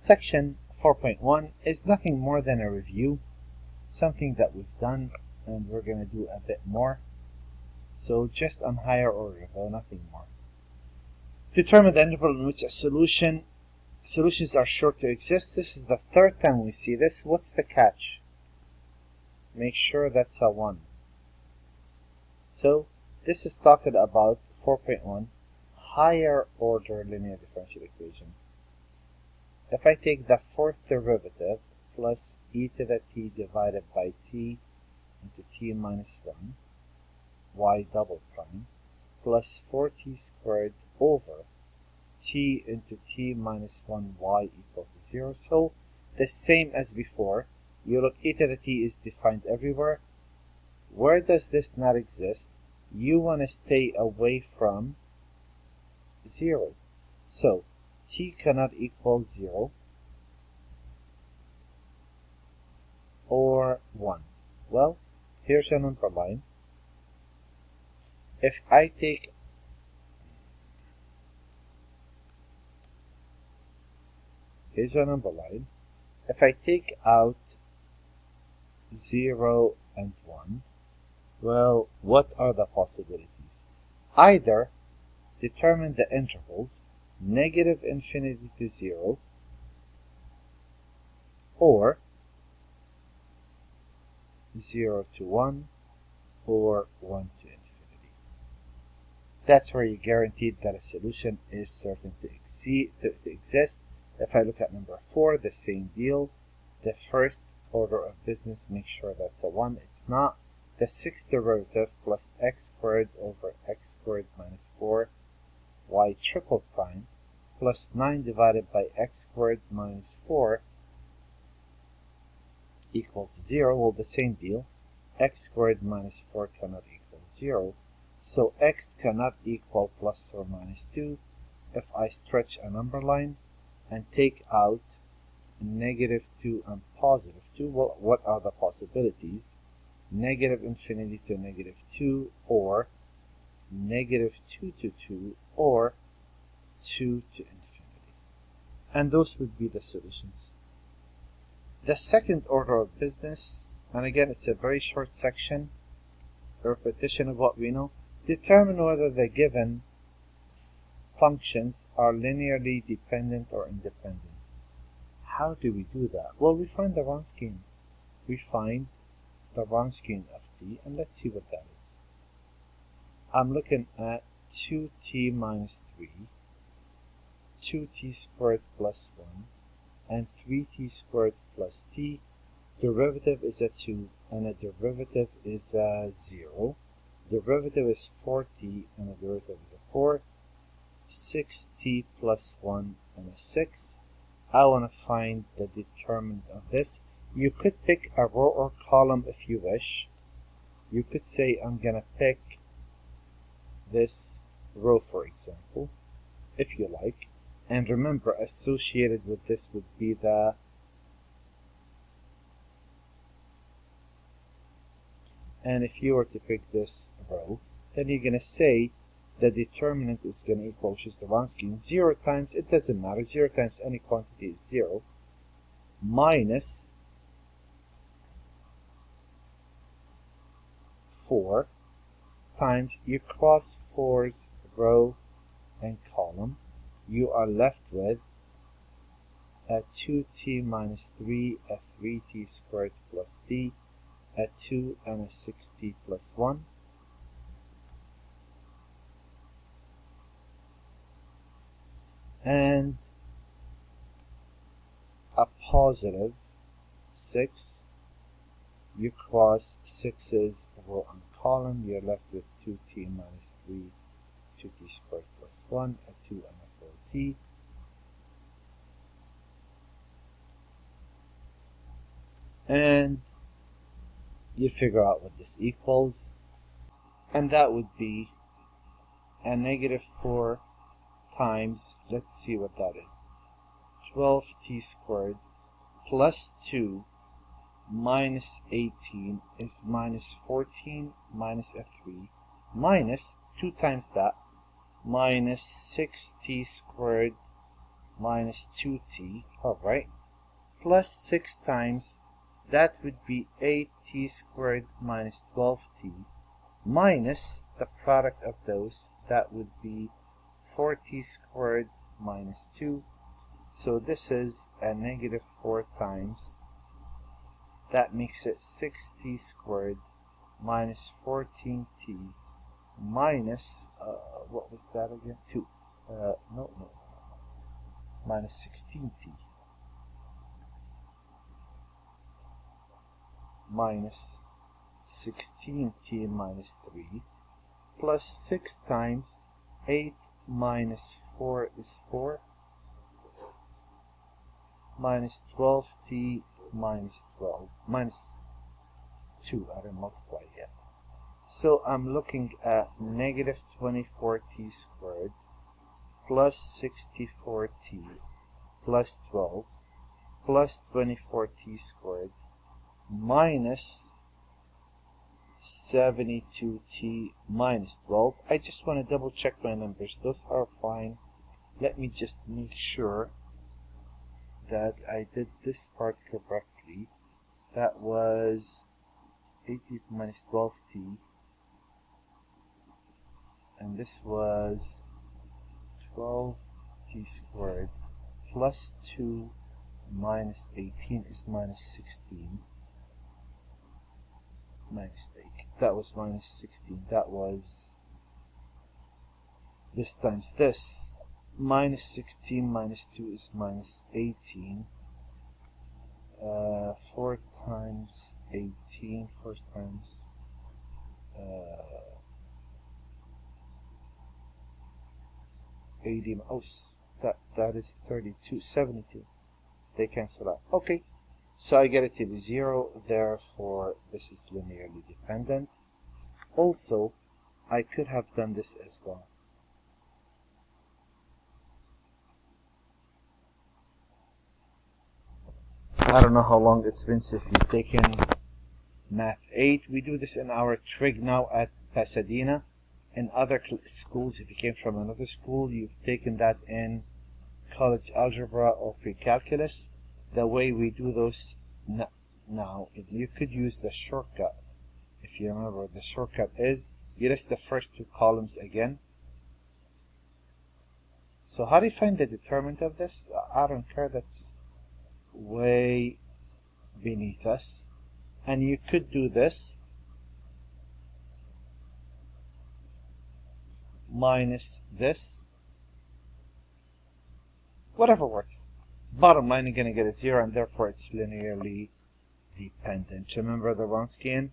Section 4.1 is nothing more than a review, something that we've done, and we're going to do a bit more. So just on higher order, though, nothing more. Determine the interval in which solutions are sure to exist. This is the third time we see this. What's the catch? Make sure that's a 1. So this is talking about 4.1, higher order linear differential equation. If I take the fourth derivative plus e to the t divided by t into t minus 1, y double prime, plus 4t squared over t into t minus 1 y equal to 0. So the same as before. You look, e to the t is defined everywhere. Where does this not exist? You want to stay away from 0. So t cannot equal 0 or 1. Well, here's a number line. If I take here's a number line. If I take out 0 and 1, well, what are the possibilities? Either determine the intervals negative infinity to 0 or 0 to 1 or 1 to infinity. That's where you guaranteed that a solution is certain to exist. If I look at number 4, the same deal. The first order of business, make sure that's a 1. It's not. The sixth derivative plus x squared over x squared minus 4 y triple prime plus 9 divided by x squared minus 4 equals 0. Well, the same deal. X squared minus 4 cannot equal 0. So x cannot equal plus or minus 2. If I stretch a number line and take out negative 2 and positive 2, well, what are the possibilities? Negative infinity to negative 2, or negative 2 to 2, or 2 to infinity. And those would be the solutions. The second order of business, and again it's a very short section, a repetition of what we know. Determine whether the given functions are linearly dependent or independent. How do we do that? Well, we find the Wronskian. We find the Wronskian of t, and let's see what that is. I'm looking at 2t minus 3, 2t squared plus 1, and 3t squared plus t. Derivative is a 2, and a derivative is a 0. Derivative is 4t, and a derivative is a 4. 6t plus 1 and a 6. I want to find the determinant of this. You could pick a row or column if you wish. You could say I'm going to pick this row, for example, if you like. And remember, associated with this would be the and if you were to pick this row, then you're going to say the determinant is going to equal, which is the Wronskian, 0 times, it doesn't matter, 0 times any quantity is 0, minus 4 times, you cross 4's row and column, you are left with a 2t minus 3, a 3t squared plus t, a 2 and a 6t plus 1. And a positive 6. You cross 6's row and column, you're left with 2t minus 3, 2t squared plus 1, a 2 and a 4t. And you figure out what this equals, and that would be a negative 4 times, let's see what that is, 12t squared plus 2 minus 18 is minus 14 minus a 3 minus 2 times that minus 6t squared minus 2t, alright, plus 6 times, that would be 8t squared minus 12t, minus the product of those, that would be 4t squared minus 2. So this is a negative 4 times. That makes it 6t squared minus 14t minus, what was that again? 2. No. Minus 16t. Minus 16t minus 3 plus 6 times 8 minus 4 is 4 minus 12t minus 12 minus 2. I didn't multiply yet. So I'm looking at negative 24t squared plus 64t plus 12 plus 24t squared minus 72t minus 12. I just want to double check my numbers. Those are fine. Let me just make sure that I did this part correctly. That was 80 minus 12t, and this was 12t squared plus 2 minus 18 is minus 16. My mistake. That was minus 16. That was this times this. Minus 16 minus 2 is minus 18. 4 times 18. 4 times 80. Oh, that is 32. 72. They cancel out. Okay. So I get it to be 0, therefore this is linearly dependent. Also, I could have done this as well. I don't know how long it's been since you've taken Math 8. We do this in our trig now at Pasadena. In other schools, if you came from another school, you've taken that in college algebra or pre-calculus. The way we do those now, you could use the shortcut. If you remember what the shortcut is, you list the first 2 columns again. So how do you find the determinant of this? I don't care, that's way beneath us. And you could do this minus this, whatever works. Bottom line, you're going to get a 0, and therefore it's linearly dependent. Remember the Wronskian?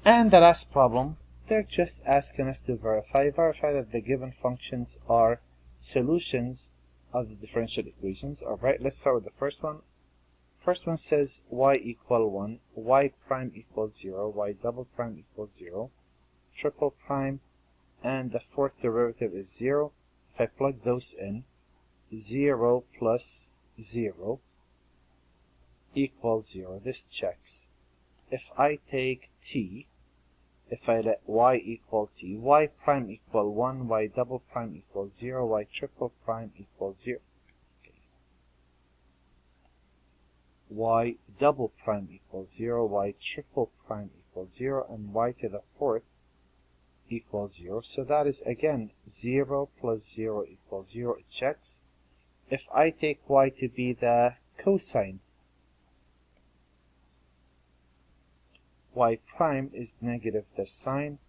And the last problem, they're just asking us to verify that the given functions are solutions of the differential equations. Alright, let's start with the first one. First one says y equal 1, y prime equals 0, y double prime equals 0, triple prime, and the fourth derivative is 0. If I plug those in, 0 plus 0 equals 0. This checks. If I take t, if I let y equal t, y prime equal 1, y double prime equals 0, y triple prime equals 0. Okay. Y double prime equals 0, y triple prime equals 0, and y to the fourth equals 0. So that is again 0 plus 0 equals 0. It checks. If I take y to be the cosine, y prime is negative the sine,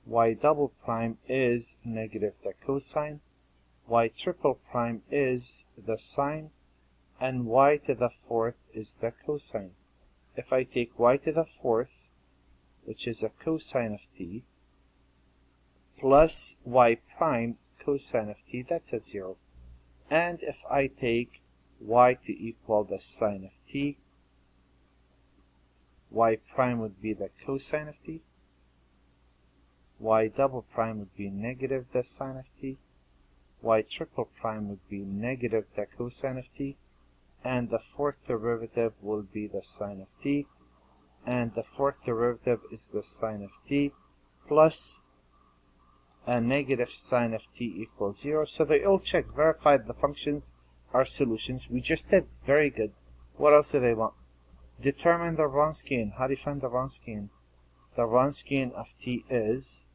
y double prime is negative the cosine, y triple prime is the sine, and y to the fourth is the cosine. If I take y to the fourth, which is a cosine of t, plus y prime cosine of t, that's a 0. And if I take y to equal the sine of t, y prime would be the cosine of t, y double prime would be negative the sine of t, y triple prime would be negative the cosine of t, and the fourth derivative will be the sine of t, and the fourth derivative is the sine of t, plus and negative sine of t equals 0. So they all check, verified the functions are solutions. We just did. Very good. What else do they want? Determine the Wronskian. How do you find the Wronskian? The Wronskian of t is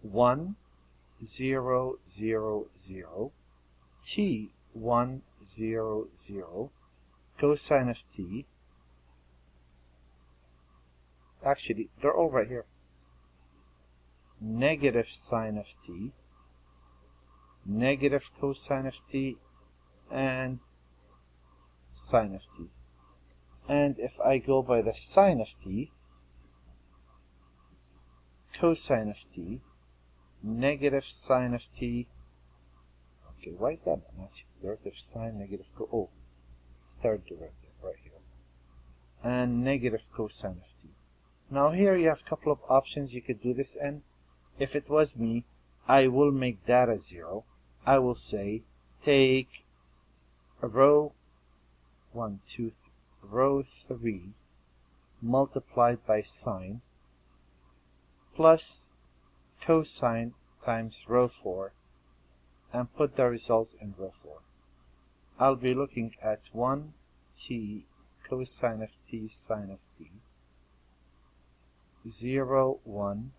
1, 0, 0, 0, t 1, 0, 0, cosine of t. Actually, they're all right here. Negative sine of t, negative cosine of t, and sine of t. And if I go by the sine of t, cosine of t, negative sine of t. Okay, why is that not derivative sine, negative oh, third derivative right here. And negative cosine of t. Now here you have a couple of options you could do this in. If it was me, I will make that a 0. I will say take a row 1, 2, row 3 multiplied by sine plus cosine times row 4 and put the result in row 4. I'll be looking at 1t cosine of t sine of t, 0, 1,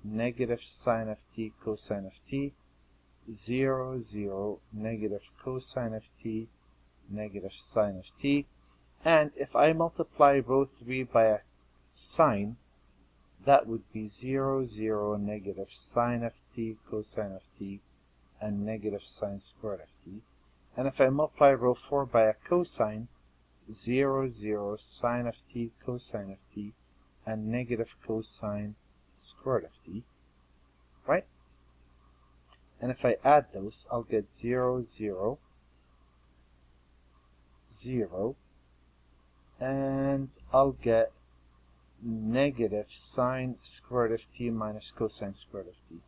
negative sine of t cosine of t, 0, 0, negative cosine of t, negative sine of t. And if I multiply row 3 by a sine, that would be 0, 0, negative sine of t cosine of t, and negative sine squared of t. And if I multiply row 4 by a cosine, 0, 0, sine of t cosine of t, and negative cosine squared of t, right? And if I add those, I'll get 0, 0, 0, and I'll get negative sine squared of t minus cosine squared of t.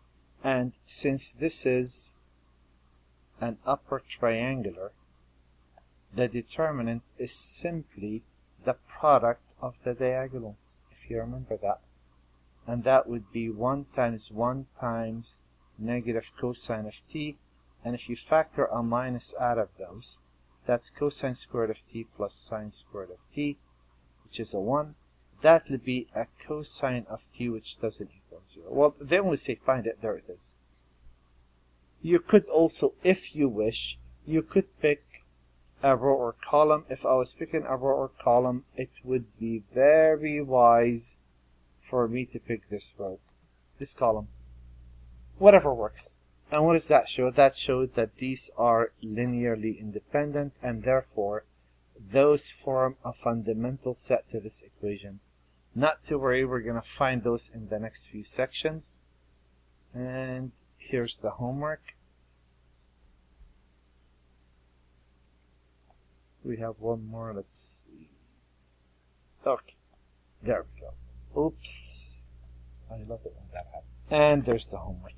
And since this is an upper triangular, the determinant is simply the product of the diagonals, if you remember that. And that would be 1 times 1 times negative cosine of t. And if you factor a minus out of those, that's cosine squared of t plus sine squared of t, which is a 1. That would be a cosine of t, which doesn't equal 0. Well, they only say find it. There it is. You could also, if you wish, you could pick a row or column. If I was picking a row or column, it would be very wise for me to pick this row, this column. Whatever works. And what does that show? That showed that these are linearly independent, and therefore those form a fundamental set to this equation. Not to worry, we're going to find those in the next few sections. And here's the homework. We have one more. Let's see. Okay, there we go. Oops. I love it when that happens. And there's the homework.